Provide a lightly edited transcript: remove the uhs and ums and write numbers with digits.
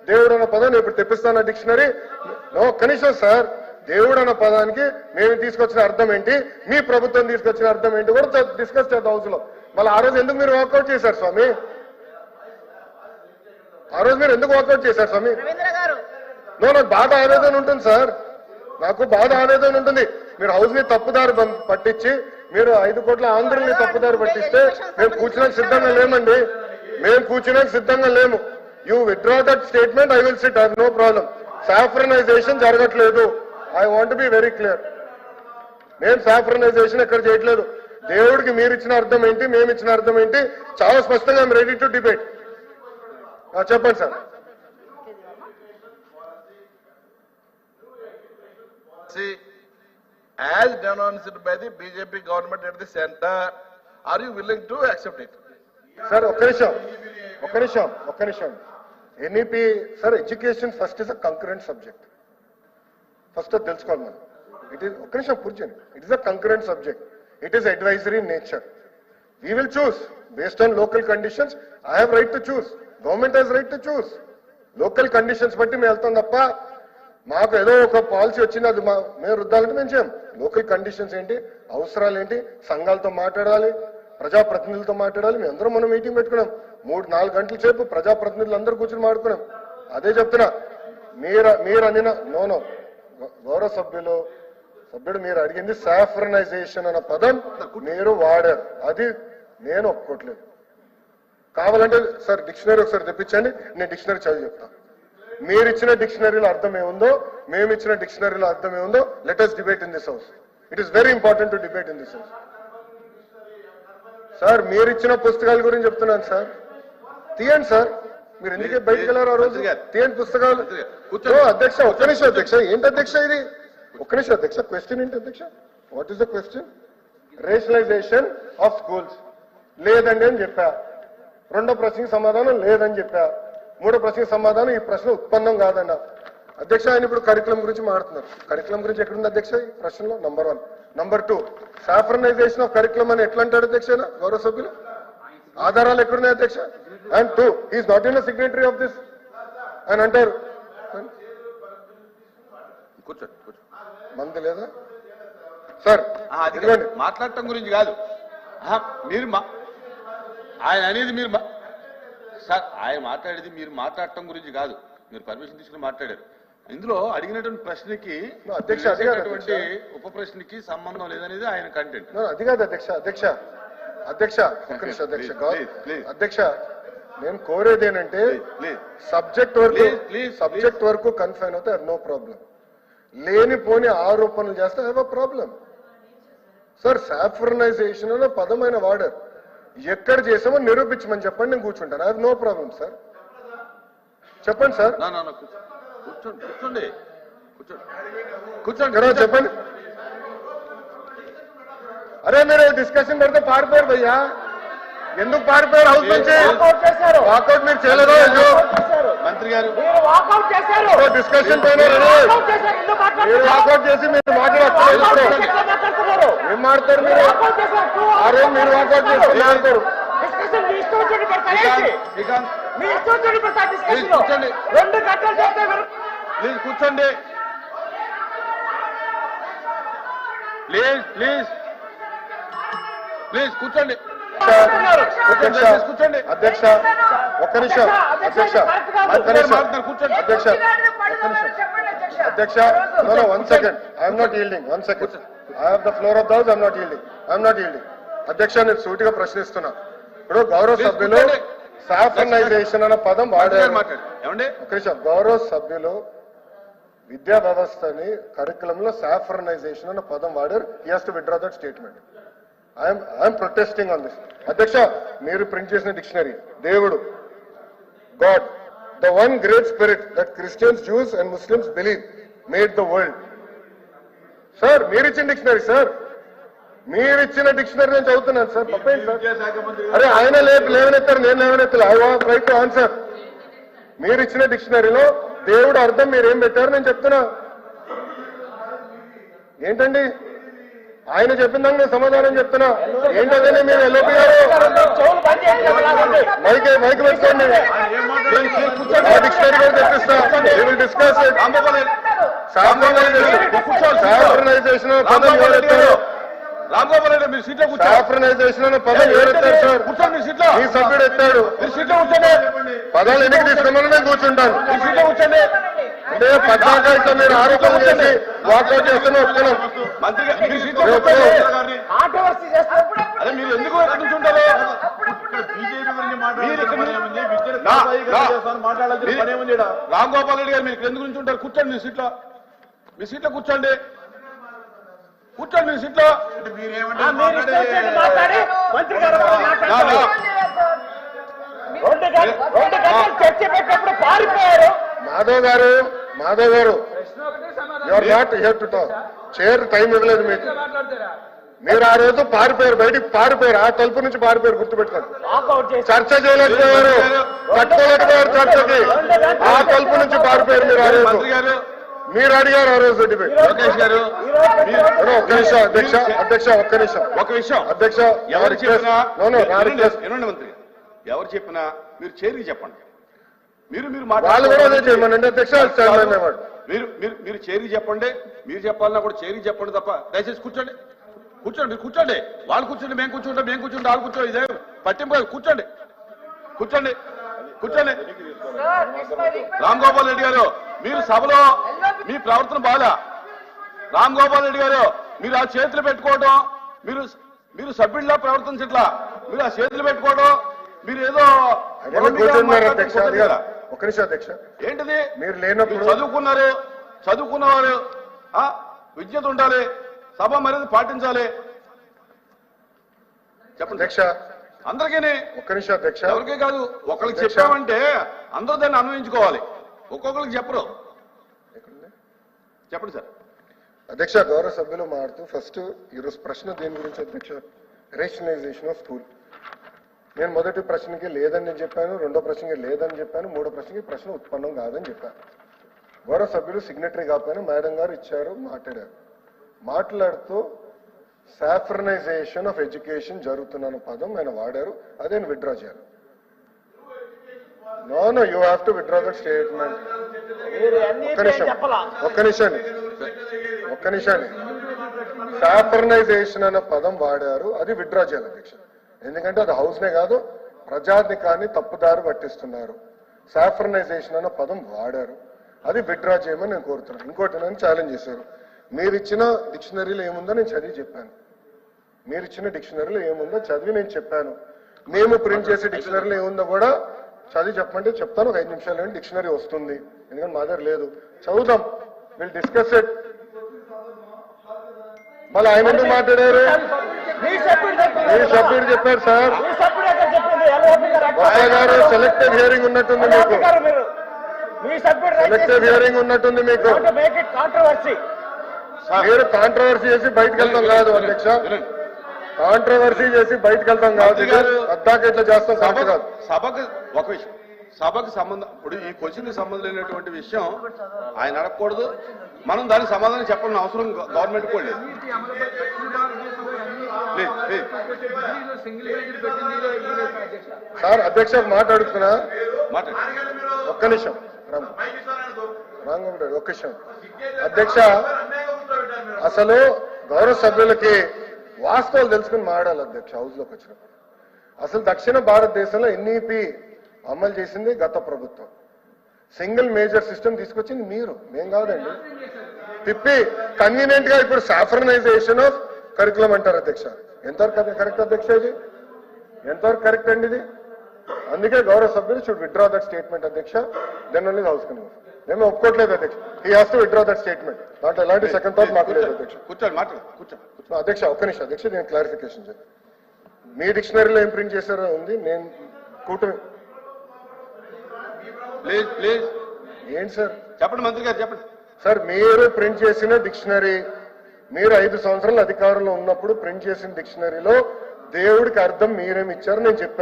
దేవుడు అన్న పదం ఇప్పుడు తెప్పిస్తాను డిక్షనరీ. కనీసం సార్ దేవుడు అన్న పదానికి మేము తీసుకొచ్చిన అర్థం ఏంటి, మీ ప్రభుత్వం తీసుకొచ్చిన అర్థం ఏంటి కూడా డిస్కస్ చేద్దాం హౌస్ లో. మళ్ళీ ఆ రోజు ఎందుకు మీరు వాకౌట్ చేశారు స్వామి? ఆ రోజు మీరు ఎందుకు వాకౌట్ చేశారు స్వామి? నాకు బాధ ఆవేదన ఉంటుంది సార్, నాకు బాధ ఆవేదన ఉంటుంది. మీరు హౌస్ ని తప్పుదారి పట్టించి మీరు 5 కోట్ల ఆంధ్రుల్ని తప్పుదారి పట్టిస్తే మేము కూర్చున్నాక సిద్ధంగా లేమండి, మేము కూర్చున్నాక సిద్ధంగా లేము. You withdraw that statement, I will sit, I have no problem. Saffronization జరగట్లేదు, I want be very clear. మేము సాఫ్రనైజేషన్ ఎక్కడ చేయట్లేదు. దేవుడికి మీరు ఇచ్చిన అర్థం ఏంటి, మేము ఇచ్చిన అర్థం ఏంటి చాలా స్పష్టంగా ఐఎమ్ రెడీ టు డిబేట్. చెప్పండి sir. As denounced by the BJP government at the center, are you willing to accept it? Sir, ఒక్క నిమిషం. NEP, sir, education first is a concurrent subject. First అది తెలుసుకోవాలి మనం. It is, ఒక్క నిమిషం కూర్చోండి. It is a concurrent subject. It is advisory in nature. We will choose based on local conditions. I have right to choose. Government has right to choose. Local conditions బట్టి మేము వెళ్తాం తప్ప మాకు ఏదో ఒక పాలసీ వచ్చింది అది మేము రుద్దాలంటే మేము చేయం. లోకల్ కండిషన్స్ ఏంటి, అవసరాలు ఏంటి, సంఘాలతో మాట్లాడాలి, ప్రజాప్రతినిధులతో మాట్లాడాలి. మేము అందరం మనం మీటింగ్ పెట్టుకున్నాం, 3-4 గంటల సేపు ప్రజాప్రతినిధులు అందరూ కూర్చొని మాట్లాడుకున్నాం. అదే చెప్తున్నా, మీరు అనిన నోనో గౌరవ సభ్యుడు మీరు అడిగింది సాఫ్రనైజేషన్ అన్న పదం మీరు వాడారు, అది నేను ఒప్పుకోవట్లేదు. కావాలంటే సార్ డిక్షనరీ ఒకసారి తెప్పించండి, నేను డిక్షనరీ చదివి చెప్తాను. మీరు ఇచ్చిన డిక్షనరీలో అర్థం ఏముందో, మేము ఇచ్చిన డిక్షనరీలో అర్థం ఏముందో, let us debate in this house. It is very important to debate in this house. Sir మీరు ఇచ్చిన పుస్తకాల గురించి చెప్తున్నాను సార్, తీయండి సార్. మీరు ఎందుకే బయటకు వెళ్ళారు ఆ రోజు? తీయండి పుస్తకాలు. అధ్యక్ష ఒక్క నిమిషం అధ్యక్ష, ఏంటి అధ్యక్ష ఇది? ఒక్క నిమిషం అధ్యక్ష, క్వశ్చన్ ఏంటి అధ్యక్ష? What is the question? Rationalisation of schools లేదండి అని చెప్పా, రెండో ప్రశ్నకి సమాధానం లేదని చెప్పా, మూడో ప్రశ్నకి సమాధానం ఈ ప్రశ్న ఉత్పన్నం కాదన్న. అధ్యక్ష ఆయన ఇప్పుడు కరికులం గురించి మాట్లాడుతున్నారు. కరికులం గురించి ఎక్కడుంది అధ్యక్ష ఈ ప్రశ్నలో? Number 1. Number 2, saffronisation of curriculum అని ఎట్లా అంటాడు అధ్యక్ష గౌరవ సభ్యులు? ఆధారాలు ఎక్కడున్నాయి అధ్యక్ష? And 2, is not in signatory of this అని అంటారు. మంది లేదా సార్? మాట్లాడటం గురించి కాదు మీరు ఆయన అనేది, మీరు సార్ ఆయన మాట్లాడేది మీరు మాట్లాడటం గురించి కాదు, మీరు పర్మిషన్ తీసుకుని మాట్లాడారు. ఇందులో అడిగినటువంటి ప్రశ్నకి అధ్యక్ష ఉప ప్రశ్నకి సంబంధం లేదనేది ఆయన కంటెంట్. అది కాదు అధ్యక్ష నేను కోరేది ఏంటంటే సబ్జెక్ట్ వరకు కన్ఫైన్ అవుతే నో ప్రాబ్లం, లేనిపోని ఆరోపణలు చేస్తే have a problem. Sir saffronisation అనే పదమైన వాడారు, ఎక్కడ చేసామో నిరూపించమని చెప్పండి, నేను కూర్చుంటాను. I have no problem sir. చెప్పండి సార్. కూర్చోండి చెప్పండి. అరే మీరు డిస్కషన్ పెడితే పారిపోయారు భయ్యా, ఎందుకు పారిపోయారు హౌస్ నుంచి? వాకౌట్ మీరు చేయలేరు మంత్రి గారు, డిస్కషన్ పైన మీరు వాకౌట్ చేసి మీరు మాట్లాడతారు. ఏం మాడతారు మీరు? అరే మీరు వాకౌట్ చేసి మాడతారు. ప్లీజ్ కూర్చోండి, ప్లీజ్ కూర్చోండి. కూర్చోండి అధ్యక్ష ఒక్క నిమిషం. అధ్యక్ష 1 second, I'm not yielding. 1 second, I have the floor of the house. I'm not yielding. అధ్యక్ష నేను సూటిగా ప్రశ్నిస్తున్నా. ఇప్పుడు గౌరవ సభ్యులు సాఫ్రనైజేషన్ అన్న పదం వాడారు. ఒక నిమిషం, గౌరవ సభ్యులు విద్యా వ్యవస్థని కరికులంలో సాఫ్రనైజేషన్ అన్న పదం వాడారు. He has to withdraw that statement. I'm protesting on this. అధ్యక్ష మీరు ప్రింట్ చేసిన డిక్షనరీ దేవుడు, God, the one great spirit that Christians, juice and Muslims believe made the world. Sir మీరు ఇచ్చిన డిక్షనరీ సార్, మీరు ఇచ్చిన డిక్షనరీ నేను చదువుతున్నాను సార్. తప్పేంటి సార్? అరే ఆయన లేవనెత్తారు, నేను లేవనెత్తాను. I want right to answer. మీరు ఇచ్చిన డిక్షనరీలో దేవుడు అర్థం మీరు ఏం పెట్టారు నేను చెప్తున్నా. ఏంటండి ఆయన చెప్పిన దానికి నేను సమాధానం చెప్తున్నా. ఏంటంటే మీరు ఎల్ఓపి గారు మైక్ పెట్టుకోండి. డిక్షనరీ కూడా తెప్పిస్తా. డిస్కస్ సాఫ్రనైజేషన్ పదం ఎవరెత్తారు? రాంగోపాల్ రెడ్డి మీరు సీట్లో కూర్చోండి. సాఫ్రనైజేషన్ అనే పదం ఎవరెత్తారు సార్? కూర్చోండి మీ సీట్లో. ఈ సభ్యుడు ఎత్తాడు. మీరు సీట్లో కూర్చోండి. పదాలు ఎన్నిక తీసుకోమని నేను కూర్చుంటాను. మీ సీట్లో కూర్చోండి. అంటే పద్నాక ఇట్లా మీరు ఆరోపణ చేసి వాకౌట్ చేస్తున్నా ఒప్పుకున్నాం. మంత్రి గారు మీరు సీట్లో కూర్చోండి. అదే మీరు ఎందుకు ఎక్కడి నుంచి ఉంటారు? రాంగోపాల్ రెడ్డి గారు మీరు ఎందుకు నుంచి ఉంటారు? కూర్చోండి మీ సీట్లో. మీ సీట్లో కూర్చోండి. కూర్చోండి మీ సీట్లో. మాధవ్ గారు you are not here to talk. Chair time ఇవ్వలేదు మీకు. మీరు ఆ రోజు పారిపోయారు, బయటికి పారిపోయారు. ఆ తలుపు నుంచి పారిపోయారు, గుర్తుపెట్టుకోండి. చర్చ చేయలేకపోయారు, కట్టుకోలేకపోయారు చర్చకి. ఆ తలుపు నుంచి పారిపోయారు మీరు ఆ రోజు. మీరు అడిగారు ఆ రోజు డిబేట్. లోకేష్ గారు ఒక్క నిమిషం అధ్యక్ష ఒక విషయం అధ్యక్ష ఎవరు చెప్పినా వినండి మంత్రి ఎవరు చెప్పినా మీరు చేరికి చెప్పండి. మీరు వాళ్ళు కూడా అదే చేయమనండి అధ్యక్ష. మీరు చేరికి చెప్పండి. మీరు చెప్పాలన్నా కూడా చేరికి చెప్పండి తప్ప దయచేసి కూర్చోండి. మీరు కూర్చోండి. వాళ్ళు కూర్చోండి, మేము కూర్చుంటే వాళ్ళు కూర్చోండి. ఇదే పట్టింపు. కూర్చోండి. రామ్ గోపాల్ రెడ్డి గారు మీరు సభలో మీ ప్రవర్తన బాగా. రామ్ గోపాల్ రెడ్డి గారు మీరు ఆ చేతులు పెట్టుకోవడం, మీరు సభ్యుల్లా ప్రవర్తించట్లా. మీరు ఆ చేతులు పెట్టుకోవడం, మీరు ఏదో ఒక్క నిమిషం అధ్యక్ష. ఏంటిది? మీరు లేనప్పుడు చదువుకున్నవారు విద్యత ఉండాలి, సభ మర్యాద పాటించాలి. చెప్పండి అధ్యక్ష. అందరికీ. ఒక్క నిమిషం అధ్యక్ష. ఎవరికే కాదు, ఒకరికి చెప్పామంటే అందరూ దాన్ని అన్వయించుకోవాలి. ఒక్కొక్కరికి చెప్పరు. చెప్పండి సార్. అధ్యక్ష, గౌరవ సభ్యులు మాట్లాడుతూ ఫస్ట్ ఈరోజు ప్రశ్న దేని గురించి అధ్యక్ష? Rationalisation of school. నేను మొదటి ప్రశ్నకి లేదని చెప్పాను, రెండో ప్రశ్నకి లేదని చెప్పాను, మూడో ప్రశ్నకి ప్రశ్న ఉత్పన్నం కాదని చెప్పాను. గౌరవ సభ్యులు సిగ్నటరీ కాకపోయినా మేడం గారు ఇచ్చారు, మాట్లాడుతూ సాఫ్రనైజేషన్ ఆఫ్ ఎడ్యుకేషన్ జరుగుతున్న పదం ఆయన వాడారు. అదే విత్డ్రా చేయాలి. No you have to withdraw that statement. ఒక్క నిమిషాన్ని సాఫ్రనైజేషన్ అనే పదం వాడారు, అది విత్డ్రా చేయాలి అధ్యక్ష. ఎందుకంటే అది హౌస్నే కాదు, ప్రజాధికాన్ని తప్పుదారి పట్టిస్తున్నారు. సాఫ్రనైజేషన్ అన్న పదం వాడారు, అది విత్డ్రా చేయమని నేను కోరుతున్నాను. ఇంకోటి నన్ను ఛాలెంజ్ చేశారు. మీరు ఇచ్చిన డిక్షనరీలో ఏముందో నేను చదివి చెప్పాను. మీరు ఇచ్చిన డిక్షనరీలో ఏముందో చదివి నేను చెప్పాను. మేము ప్రింట్ చేసే డిక్షనరీలో ఏముందో కూడా చదివి చెప్పమంటే చెప్తాను. ఒక 5 నిమిషాలు డిక్షనరీ వస్తుంది, ఎందుకంటే మా దగ్గర లేదు. చదువుదాం, విల్ డిస్కస్ ఇట్. మళ్ళీ ఆయన ఎందుకు మాట్లాడారు? మీ సభ్యుడు చెప్పారు సార్. గారు సెలెక్టివ్ హియరింగ్ ఉన్నట్టుంది మీకు. సెలెక్టివ్ హియరింగ్ ఉన్నట్టుంది మీకు. మీరు కాంట్రవర్సీ చేసి బయటకు వెళ్తాం కాదు అధ్యక్ష. కాంట్రవర్సీ చేసి బయటకు వెళ్తాం కాదు. అద్దాక ఇట్లా చేస్తాం సభ కాదు. సభకు ఒక విషయం, సభకు సంబంధం, ఇప్పుడు ఈ క్వశ్చన్ సంబంధం లేనటువంటి విషయం ఆయన అడగకూడదు. మనం దానికి సమాధానం చెప్పాలని అవసరం గవర్నమెంట్ కూడా లేదు. సార్ అధ్యక్ష మాట్లాడుతున్నా. ఒక్క నిమిషం ఒక్క నిమిషం అధ్యక్ష. అసలు గౌరవ సభ్యులకి వాస్తవాలు తెలుసుకుని మాట్లాడాలి అధ్యక్ష. హౌస్ లోకి వచ్చినప్పుడు అసలు దక్షిణ భారతదేశంలో ఎన్ఈపి అమలు చేసింది గత ప్రభుత్వం. సింగిల్ మేజర్ సిస్టమ్ తీసుకొచ్చింది మీరు, మేం కాదండి. తిప్పి కన్వీనియంట్ గా ఇప్పుడు సాఫ్రనైజేషన్ ఆఫ్ కరికులం అంటారు అధ్యక్ష. ఎంతవరకు కరెక్ట్ అధ్యక్ష? ఇది ఎంతవరకు కరెక్ట్ అండి ఇది? అందుకే గౌరవ సభ్యులు షుడ్ విత్డ్రా దట్ స్టేట్మెంట్ అధ్యక్ష. Then only house can move. మేము ఒప్పుకోవట్లేదు అధ్యక్ష. He has to withdraw that statement. దాంట్లో ఎలాంటి సెకండ్ థాట్ మాకు లేదు అధ్యక్ష. అధ్యక్ష ఒక్క నిమిషం అధ్యక్ష, నేను క్లారిఫికేషన్ చేయాలి. మీ డిక్షనరీలో ఏం ప్రింట్ చేశారో ఉంది. నేను కూటమి ఏంటి సార్? చెప్పండి మంత్రి గారు, చెప్పండి సార్. మీరు ప్రింట్ చేసిన డిక్షనరీ, మీరు 5 సంవత్సరాలు అధికారంలో ఉన్నప్పుడు ప్రింట్ చేసిన డిక్షనరీలో దేవుడికి అర్థం మీరేమి ఇచ్చారో నేను చెప్పాను.